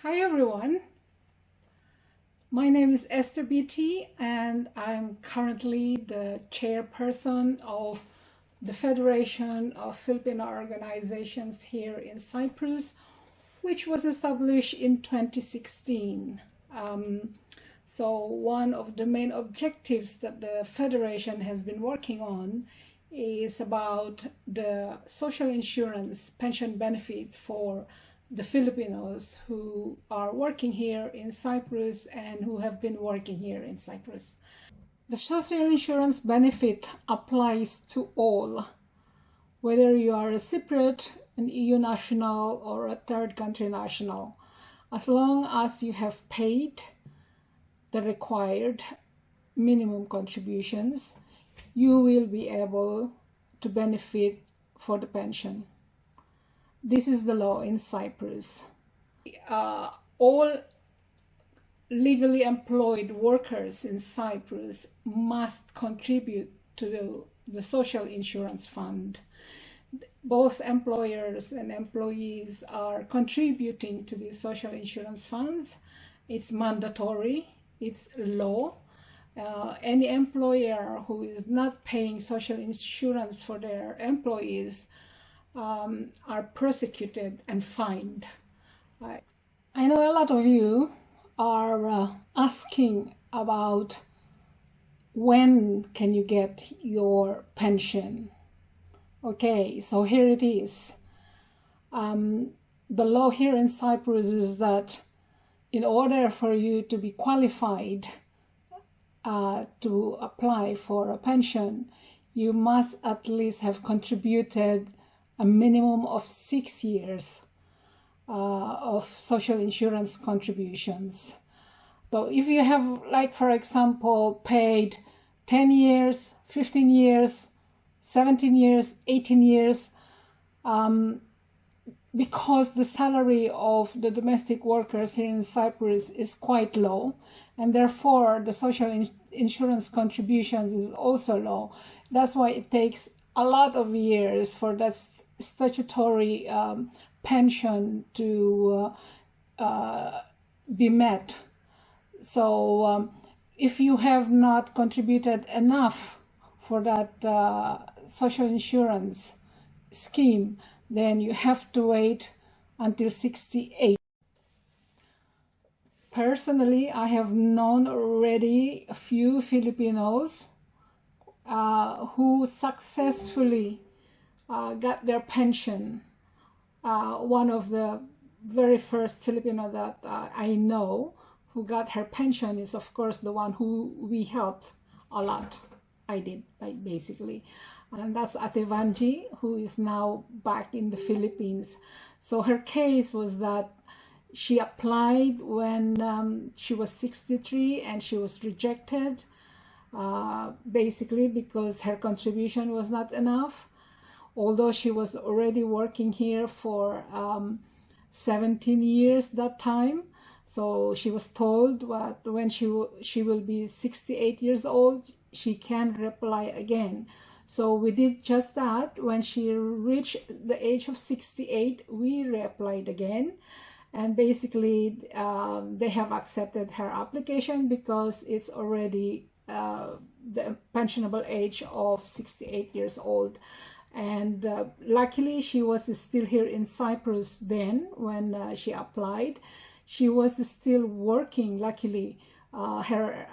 Hi everyone, my name is Ester Beatty and I'm currently the chairperson of the Federation of Filipino Organizations here in Cyprus, which was established in 2016. So one of the main objectives that the Federation has been working on is about the social insurance pension benefit for the Filipinos who are working here in Cyprus and who have been working here in Cyprus. The social insurance benefit applies to all, whether you are a Cypriot, an EU national, or a third country national. As long as you have paid the required minimum contributions, you will be able to benefit for the pension. This is the law in Cyprus. All legally employed workers in Cyprus must contribute to the social insurance fund. Both employers and employees are contributing to these social insurance funds. It's mandatory, it's law. Any employer who is not paying social insurance for their employees are prosecuted and fined. I know a lot of you are asking about when can you get your pension. Okay, so here it is. The law here in Cyprus is that in order for you to be qualified to apply for a pension, you must at least have contributed a minimum of 6 years of social insurance contributions. So if you have, like, for example, paid 10 years, 15 years, 17 years, 18 years, because the salary of the domestic workers here in Cyprus is quite low, and therefore the social insurance contributions is also low. That's why it takes a lot of years for that statutory pension to be met. So if you have not contributed enough for that social insurance scheme, then you have to wait until 68. Personally, I have known already a few Filipinos who successfully got their pension. One of the very first Filipino that I know who got her pension is, of course, the one who we helped a lot. I did, basically. And that's Ate Vanji, who is now back in the Philippines. So her case was that she applied when she was 63 and she was rejected, basically because her contribution was not enough. Although she was already working here for 17 years that time. So she was told that when she will be 68 years old, she can reapply again. So we did just that. When she reached the age of 68, we reapplied again. And basically, they have accepted her application because it's already the pensionable age of 68 years old. And luckily, she was still here in Cyprus then when she applied. She was still working, luckily. Her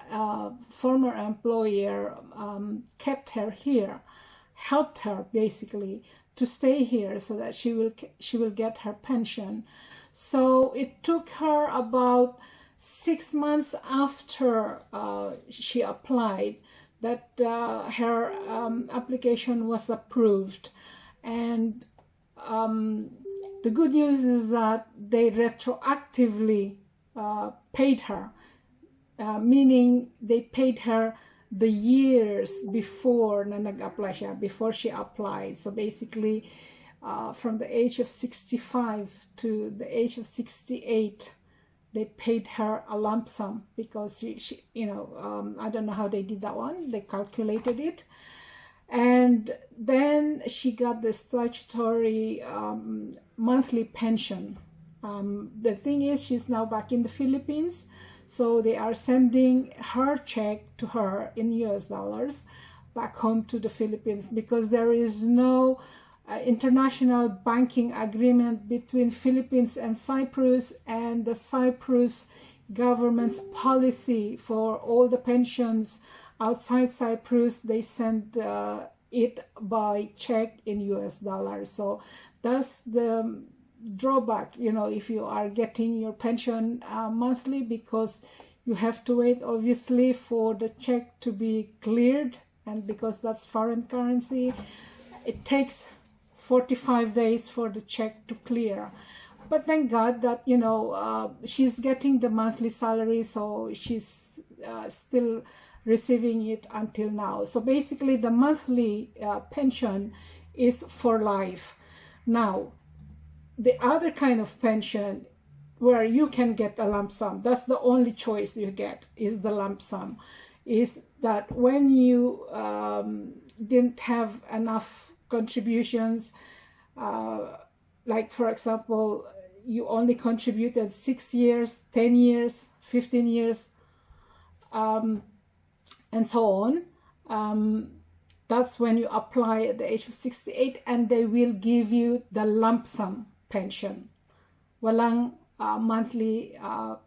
former employer kept her here, helped her basically to stay here so that she will get her pension. So it took her about 6 months after she applied that her application was approved. And the good news is that they retroactively paid her, meaning they paid her the years before na nag-apply siya, before she applied. So basically, from the age of 65 to the age of 68, they paid her a lump sum because she I don't know how they did that one. They calculated it. And then she got the statutory monthly pension The thing is, she's now back in the Philippines, so they are sending her check to her in US dollars back home to the Philippines, because there is no international banking agreement between Philippines and Cyprus, and the Cyprus government's policy for all the pensions outside Cyprus, they send it by check in US dollars. So that's the drawback, you know, if you are getting your pension monthly, because you have to wait obviously for the check to be cleared, and because that's foreign currency, it takes 45 days for the check to clear. But thank God that, you know, she's getting the monthly salary, so she's still receiving it until now. So basically the monthly pension is for life. Now, the other kind of pension where you can get a lump sum, that's the only choice you get, is the lump sum. Is that when you didn't have enough contributions, like for example, you only contributed 6 years, 10 years, 15 years, and so on. That's when you apply at the age of 68, and they will give you the lump sum pension. Walang monthly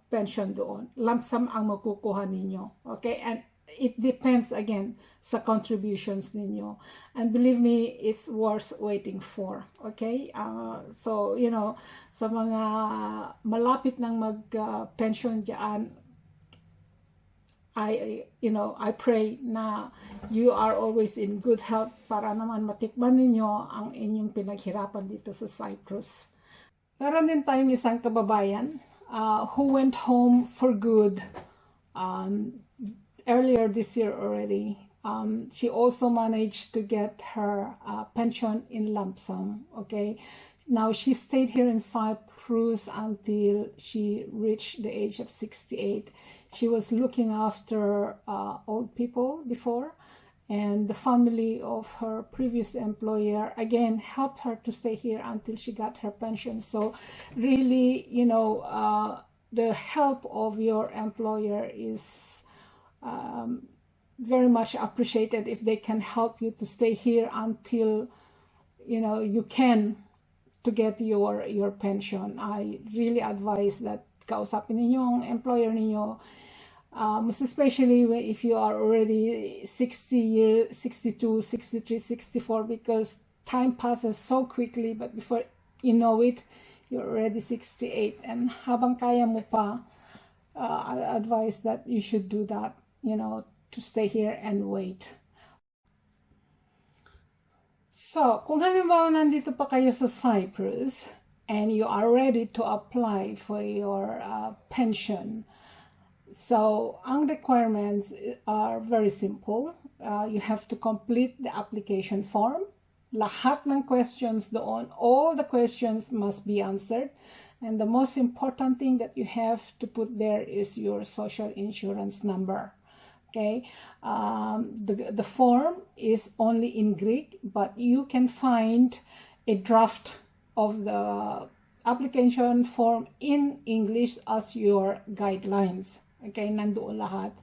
pension doon. Lump sum ang makukuha ninyo. Okay? And it depends again sa contributions ninyo. And believe me, it's worth waiting for. Okay? So, you know, sa mga malapit ng mag-pension dyan, I pray na you are always in good health para naman matikman ninyo ang inyong pinaghirapan dito sa Cyprus. Meron din tayong isang kababayan who went home for good earlier this year already. She also managed to get her pension in lump sum. Okay, now she stayed here in Cyprus until she reached the age of 68. She was looking after old people before, and the family of her previous employer again helped her to stay here until she got her pension. So really, you know, the help of your employer is very much appreciated if they can help you to stay here until, you know, you can to get your pension. I really advise that kausapin ninyo ang employer ninyo, most especially if you are already 60 years, 62, 63, 64, because time passes so quickly, but before you know it, you're already 68. And habang kaya mo pa, I advise that you should do that, you know, to stay here and wait. So, kung halimbawa nandito pa kayo sa Cyprus and you are ready to apply for your pension, so ang requirements are very simple. You have to complete the application form. Lahat ng questions doon, all the questions must be answered. And the most important thing that you have to put there is your social insurance number. Okay, the form is only in Greek, but you can find a draft of the application form in English as your guidelines. Okay, nandoon lahat.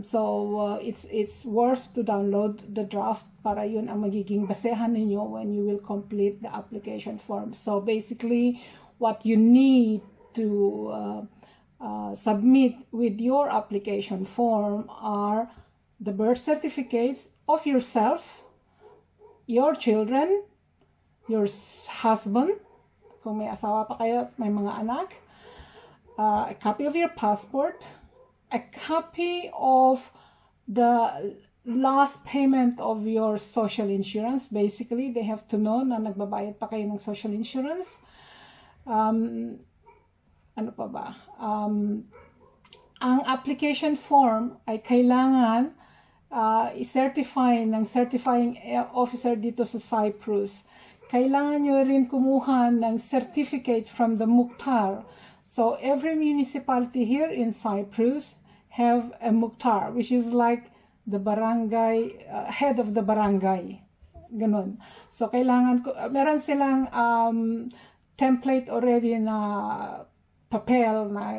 So it's worth to download the draft para yun ang magiging basehan ninyo when you will complete the application form. So basically, what you need to submit with your application form are the birth certificates of yourself, your children, your husband, kung may asawa pa kayo at may mga anak, a copy of your passport, a copy of the last payment of your social insurance. Basically, they have to know na nagbabayad pa kayo ng social insurance. Ano pa ba? Ang application form ay kailangan i-certify ng certifying officer dito sa Cyprus. Kailangan nyo rin kumuha ng certificate from the Mukhtar. So every municipality here in Cyprus have a Mukhtar, which is like the barangay, head of the barangay. Ganun. So kailangan, meron silang template already na papel na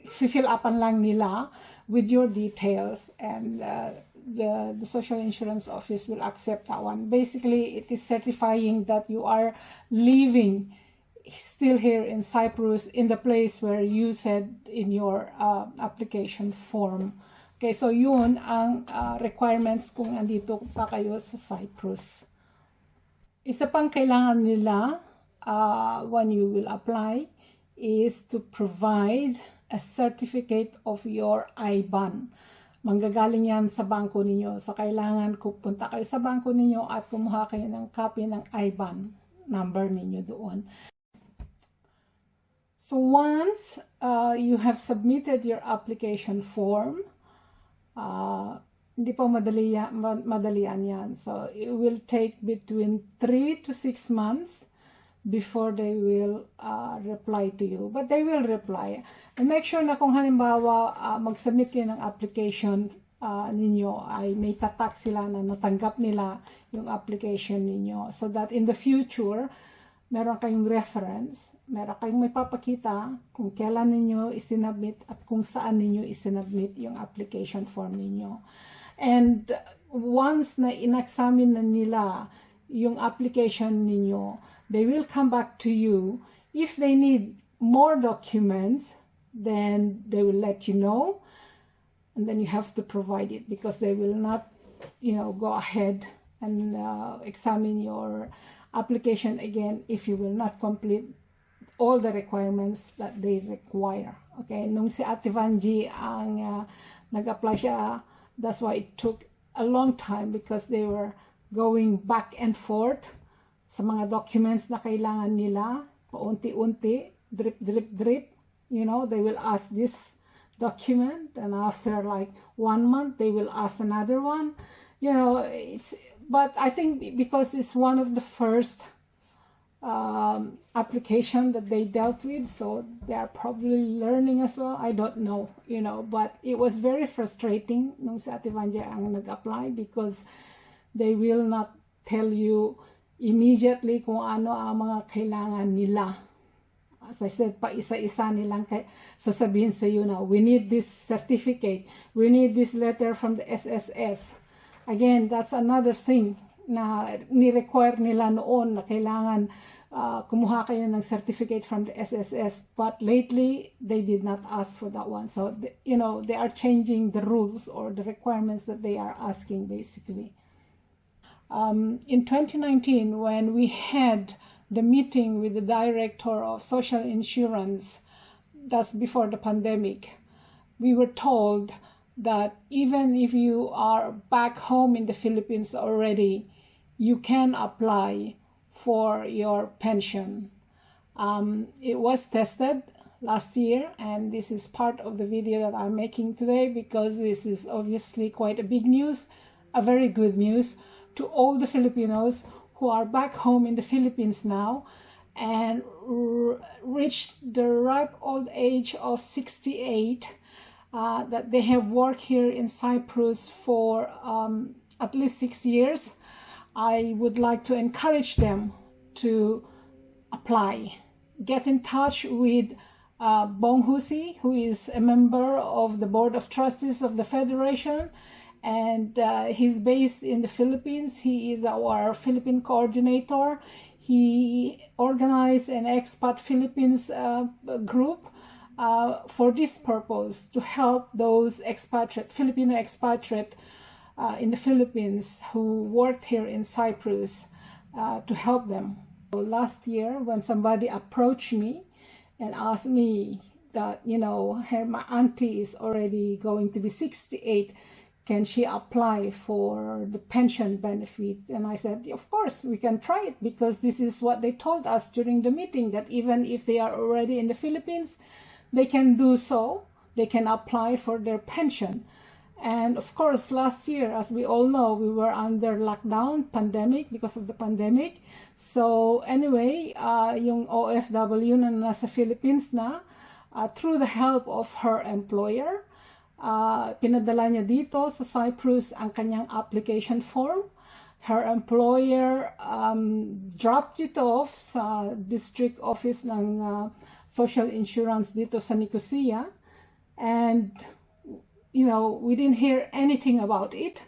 fill upan lang nila with your details, and the social insurance office will accept that one. Basically, it is certifying that you are living still here in Cyprus in the place where you said in your application form. Okay, so yun ang requirements kung andito pa kayo sa Cyprus. Isa pang kailangan nila when you will apply is to provide a certificate of your IBAN. Manggagaling yan sa bangko ninyo. So, kailangan punta kayo sa bangko ninyo at kumuha kayo ng copy ng IBAN number ninyo doon. So, once you have submitted your application form, hindi pa madalian yan. So, it will take between 3 to 6 months before they will reply to you. But they will reply. And make sure na kung halimbawa mag-submit kayo ng application ninyo ay may tatak sila na natanggap nila yung application ninyo. So that in the future, meron kayong reference, meron kayong may papakita kung kailan ninyo isinubmit at kung saan ninyo isinubmit yung application form ninyo. And once na in-examine na nila yung application ninyo, they will come back to you. If they need more documents, then they will let you know, and then you have to provide it, because they will not, go ahead and examine your application again if you will not complete all the requirements that they require. Okay, nung si Ate Vanji ang nag-apply siya, that's why it took a long time, because they were going back and forth sa mga documents na kailangan nila, paunti-unti, drip, drip, drip. They will ask this document, and after like 1 month, they will ask another one. But I think because it's one of the first application that they dealt with, so they are probably learning as well. I don't know, but it was very frustrating nung si Ate Vanja ang nag-apply, because they will not tell you immediately kung ano ang mga kailangan nila. As I said, pa isa-isa nilang sasabihin sa iyo na, we need this certificate, we need this letter from the SSS. Again, that's another thing na ni-require nila noon na kailangan kumuha kayo ng certificate from the SSS, but lately they did not ask for that one. So, they are changing the rules or the requirements that they are asking basically. In 2019, when we had the meeting with the director of social insurance, that's before the pandemic, we were told that even if you are back home in the Philippines already, you can apply for your pension. It was tested last year, and this is part of the video that I'm making today, because this is obviously quite a big news, a very good news to all the Filipinos who are back home in the Philippines now and reached the ripe old age of 68, that they have worked here in Cyprus for at least 6 years. I would like to encourage them to apply. Get in touch with Bong Husi, who is a member of the Board of Trustees of the Federation, and he's based in the Philippines. He is our Philippine coordinator. He organized an expat Philippines group for this purpose, to help those Filipino expatriate in the Philippines who worked here in Cyprus, to help them. So last year, when somebody approached me and asked me that, my auntie is already going to be 68, can she apply for the pension benefit? And I said, of course, we can try it, because this is what they told us during the meeting, that even if they are already in the Philippines, they can do so. They can apply for their pension. And of course, last year, as we all know, we were under lockdown, pandemic, because of the pandemic. So anyway, yung OFW na nasa Philippines na, through the help of her employer, pinadala niya dito sa Cyprus ang kanyang application form. her employer dropped it off sa district office ng social insurance dito sa Nicosia, and we didn't hear anything about it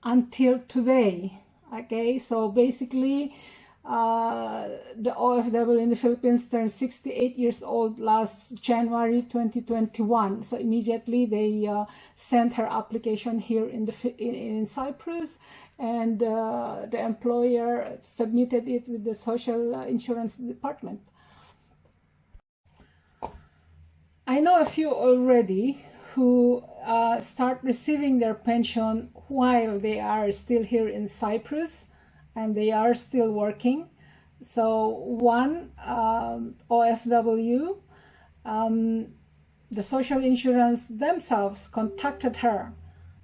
until today. Okay, so basically the OFW in the Philippines turned 68 years old last January 2021. So immediately they sent her application here in Cyprus, and the employer submitted it with the social insurance department. I know a few already who start receiving their pension while they are still here in Cyprus and they are still working. So one OFW, the social insurance themselves contacted her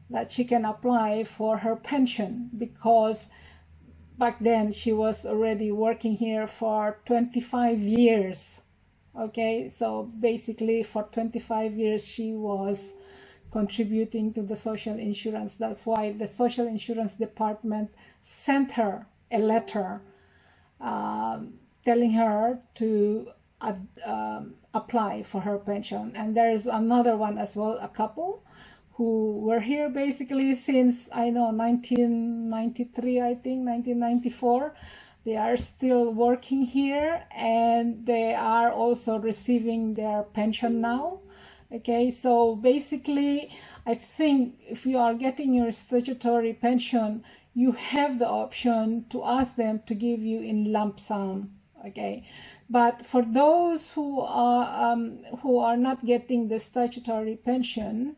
that she can apply for her pension, because back then she was already working here for 25 years. Okay, so basically for 25 years she was contributing to the social insurance. That's why the social insurance department sent her a letter telling her to apply for her pension. And there's another one as well, a couple who were here basically since, 1993, I think, 1994. They are still working here, and they are also receiving their pension now. Okay, so basically, I think if you are getting your statutory pension, you have the option to ask them to give you in lump sum. Okay, but for those who are not getting the statutory pension,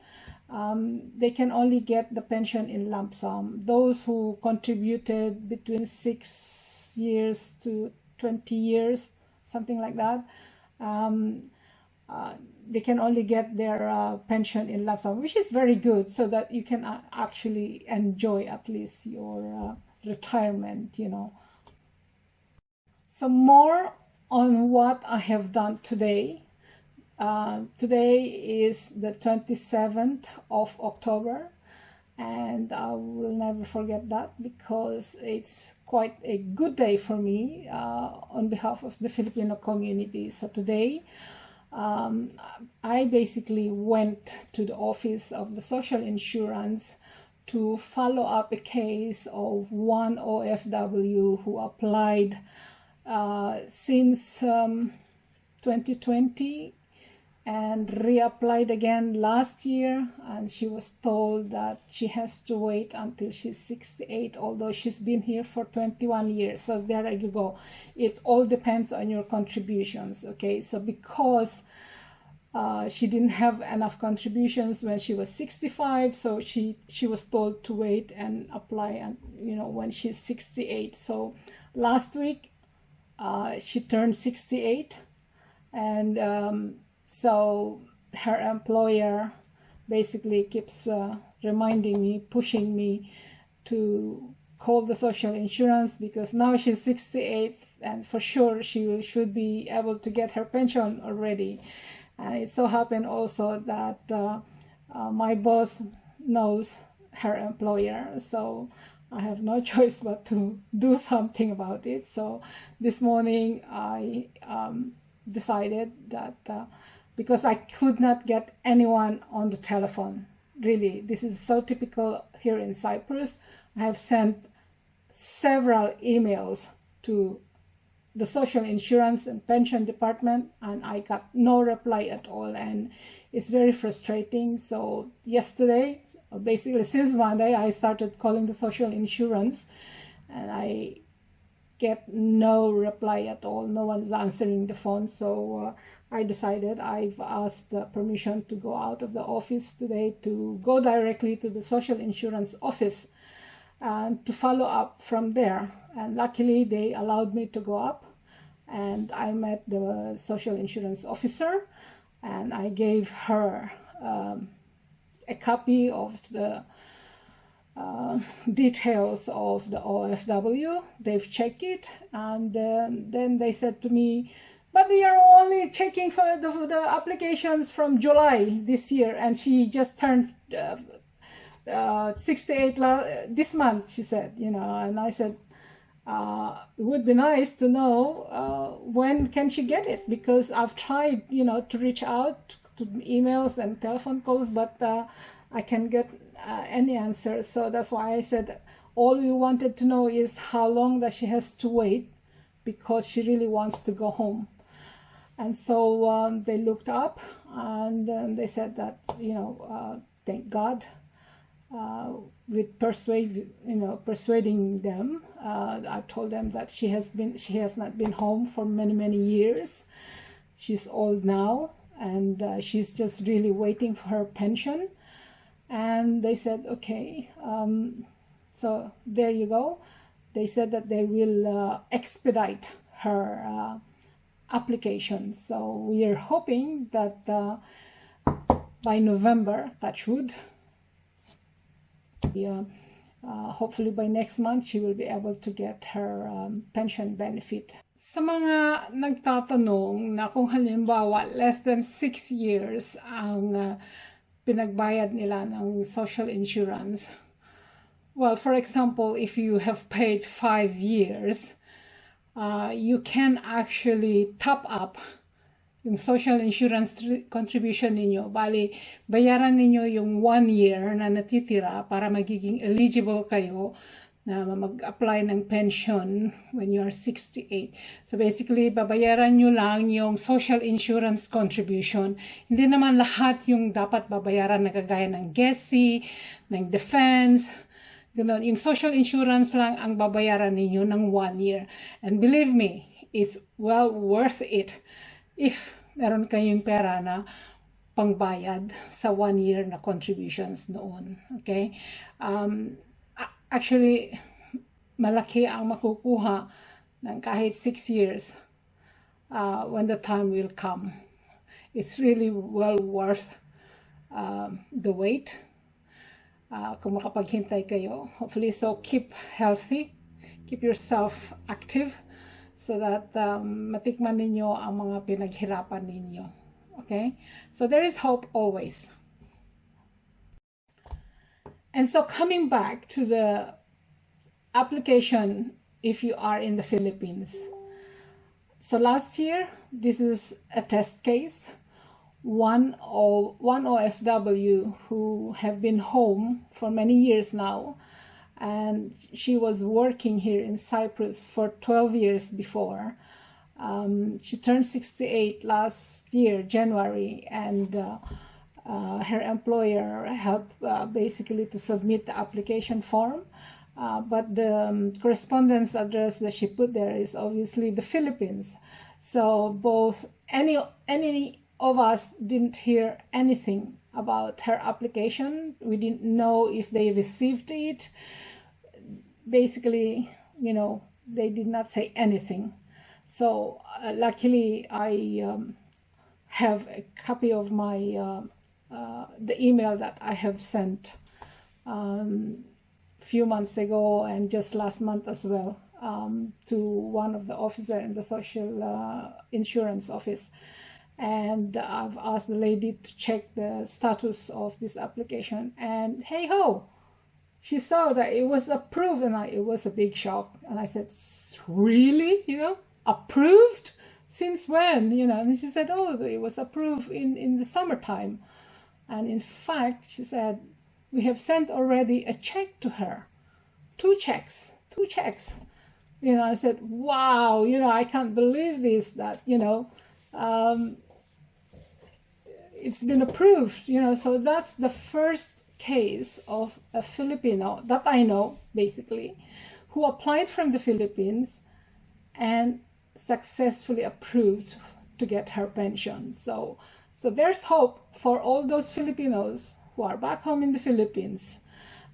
they can only get the pension in lump sum. Those who contributed between 6 years to 20 years, something like that, they can only get their pension in lump sum, which is very good, so that you can actually enjoy at least your retirement, So more on what I have done today. Today is the 27th of October, and I will never forget that, because it's quite a good day for me on behalf of the Filipino community. So today, I basically went to the office of the social insurance to follow up a case of one OFW who applied since 2020 and reapplied again last year, and she was told that she has to wait until she's 68, although she's been here for 21 years. So there you go. It all depends on your contributions. Okay, so because she didn't have enough contributions when she was 65, so she was told to wait and apply, and when she's 68. So last week she turned 68, and so her employer basically keeps reminding me, pushing me to call the social insurance, because now she's 68 and for sure she should be able to get her pension already. And it so happened also that my boss knows her employer, so I have no choice but to do something about it. So this morning I decided that because I could not get anyone on the telephone. Really, this is so typical here in Cyprus. I have sent several emails to the social insurance and pension department, and I got no reply at all, and it's very frustrating. So yesterday, basically since Monday, I started calling the social insurance, and I get no reply at all. No one's answering the phone. So I decided, I've asked permission to go out of the office today to go directly to the social insurance office and to follow up from there. And luckily they allowed me to go up, and I met the social insurance officer, and I gave her a copy of the details of the OFW. They've checked it, and then they said to me, but we are only checking for the applications from July this year, and she just turned 68 this month, she said, and I said, it would be nice to know when can she get it, because I've tried, to reach out to emails and telephone calls, but I can't get any answer. So that's why I said all we wanted to know is how long that she has to wait, because she really wants to go home. And so they looked up and they said that, thank God, with persuading them, I told them that she has not been home for many, many years. She's old now, and she's just really waiting for her pension. And they said, okay, so there you go. They said that they will expedite her application. So we are hoping that by November, touch wood, hopefully by next month, she will be able to get her pension benefit. Sa mga nagtatanong na kung halimbawa less than 6 years ang pinagbayad nila ng social insurance, well, for example, if you have paid 5 years, you can actually top up yung social insurance contribution ninyo. Bali, bayaran ninyo yung 1 year na natitira para magiging eligible kayo na mag-apply ng pension when you are 68. So basically, babayaran nyo lang yung social insurance contribution. Hindi naman lahat yung dapat babayaran na kagaya ng GESI, ng defense, ganun. Yung social insurance lang ang babayaran ninyo ng 1 year. And believe me, it's well worth it if meron kayong pera na pangbayad sa 1 year na contributions noon. Okay? Actually, malaki ang makukuha ng kahit 6 years when the time will come. It's really well worth the wait. Kung makapaghintay kayo, hopefully. So keep healthy, keep yourself active, so that matikman ninyo ang mga pinaghirapan ninyo. Okay? So there is hope always. And so coming back to the application if you are in the Philippines. So last year, this is a test case. One OFW who have been home for many years now, and she was working here in Cyprus for 12 years before. She turned 68 last year, January, and her employer helped basically to submit the application form. But the correspondence address that she put there is obviously the Philippines. So any of us didn't hear anything about her application. We didn't know if they received it. Basically, they did not say anything. So luckily, I have a copy of my the email that I have sent few months ago and just last month as well to one of the officers in the social insurance office. And I've asked the lady to check the status of this application, and hey ho, she saw that it was approved, and it was a big shock. And I said, really? Approved? Since when? And she said, oh, it was approved in the summertime. And in fact, she said, we have sent already a check to her. 2 checks. I said, wow, I can't believe this, that, it's been approved, so that's the first case of a Filipino that I know, basically, who applied from the Philippines and successfully approved to get her pension. So there's hope for all those Filipinos who are back home in the Philippines.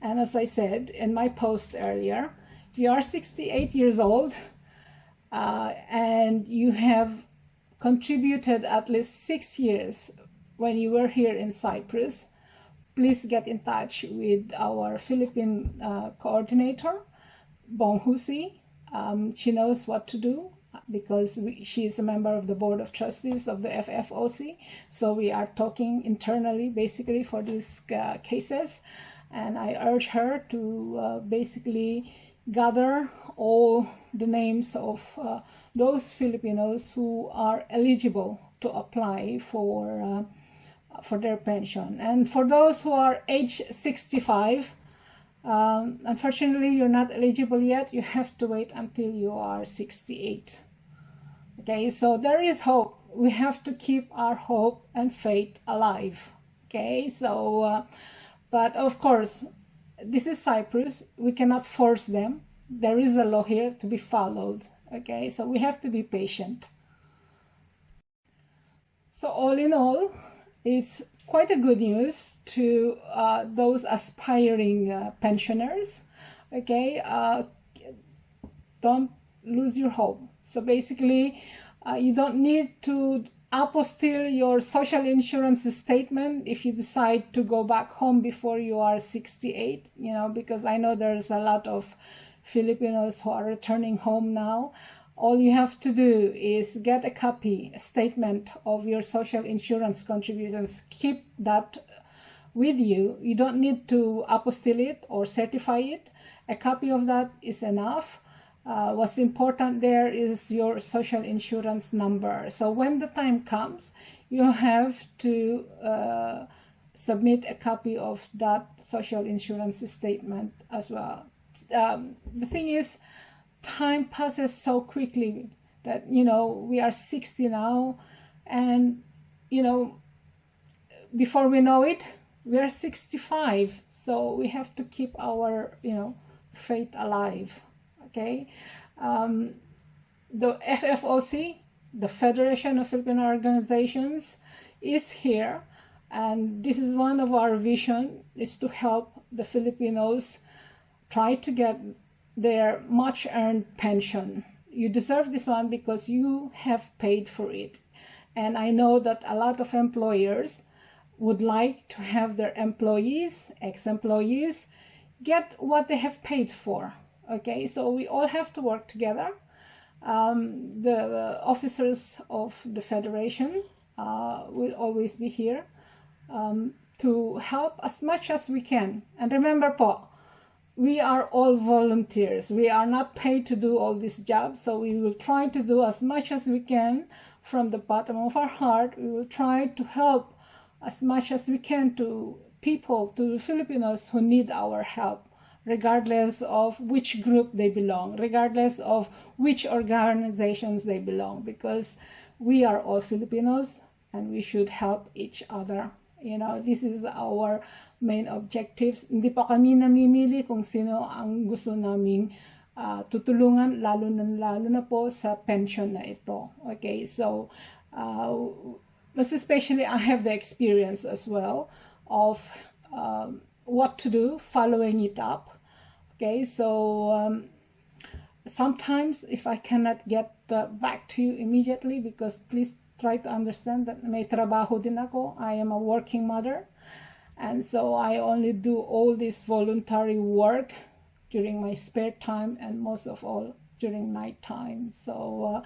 And as I said in my post earlier, if you are 68 years old and you have contributed at least 6 years when you were here in Cyprus, please get in touch with our Philippine coordinator, Bong Husi. She knows what to do because she is a member of the Board of Trustees of the FFOC. So we are talking internally, basically, for these cases. and I urge her to basically gather all the names of those Filipinos who are eligible to apply for their pension. And for those who are age 65, unfortunately, you're not eligible yet. You have to wait until you are 68. Okay, so there is hope. We have to keep our hope and faith alive. Okay, so, but of course, this is Cyprus. We cannot force them. There is a law here to be followed. Okay, so we have to be patient. So all in all, it's quite a good news to those aspiring pensioners. Okay, don't lose your hope. So basically, you don't need to apostille your social insurance statement if you decide to go back home before you are 68, you know, because I know there's a lot of Filipinos who are returning home now. All you have to do is get a copy, a statement of your social insurance contributions. Keep that with you. You don't need to apostille it or certify it. A copy of that is enough. What's important there is your social insurance number. So when the time comes, you have to submit a copy of that social insurance statement as well. The thing is, time passes so quickly that, you know, we are 60 now, and, you know, before we know it, we are 65. So we have to keep our, you know, faith alive. Okay, the FFOC, the Federation of Filipino Organizations, is here, and this is one of our vision, is to help the Filipinos try to get their much-earned pension. You deserve this one because you have paid for it, and I know that a lot of employers would like to have their employees, ex-employees, get what they have paid for. Okay, so we all have to work together. The officers of the Federation will always be here to help as much as we can. And remember po, we are all volunteers. We are not paid to do all these jobs, so we will try to do as much as we can from the bottom of our heart. We will try to help as much as we can to people, to Filipinos who need our help, regardless of which group they belong, regardless of which organizations they belong, because we are all Filipinos and we should help each other. You know, this is our main objectives. Hindi pa kami namimili kung sino ang gusto naming tutulungan, lalo na po sa pension na ito. Okay, so most especially I have the experience as well of what to do, following it up. Okay, so sometimes if I cannot get back to you immediately, because please try to understand that may trabaho din ako. I am a working mother, and so I only do all this voluntary work during my spare time, and most of all during night time. So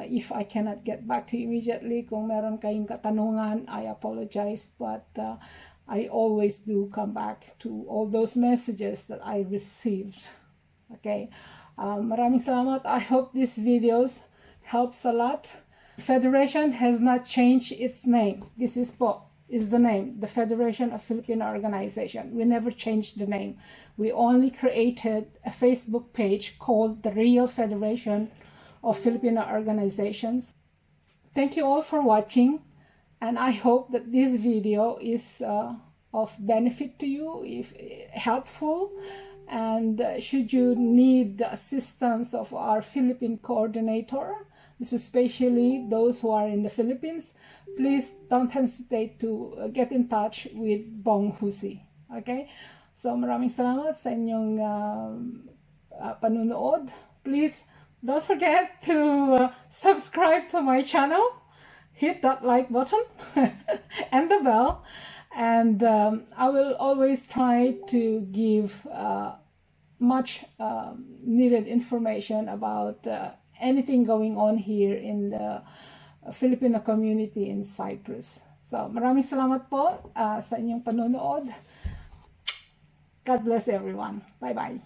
if I cannot get back to you immediately, kung meron kayong katanungan, I apologize, but I always do come back to all those messages that I received. Okay, maraming salamat. I hope these videos helps a lot. Federation has not changed its name. This is the name, the Federation of Filipino Organizations. We never changed the name. We only created a Facebook page called the Real Federation of Filipino Organizations. Thank you all for watching, and I hope that this video is of benefit to you, if helpful, and should you need the assistance of our Philippine coordinator, especially those who are in the Philippines, please don't hesitate to get in touch with Bong Husi. Okay, so maraming salamat sa inyong panunood. Please don't forget to subscribe to my channel, hit that like button and the bell, and I will always try to give much needed information about anything going on here in the Filipino community in Cyprus. So maraming salamat po sa inyong panonood. God bless everyone. Bye-bye.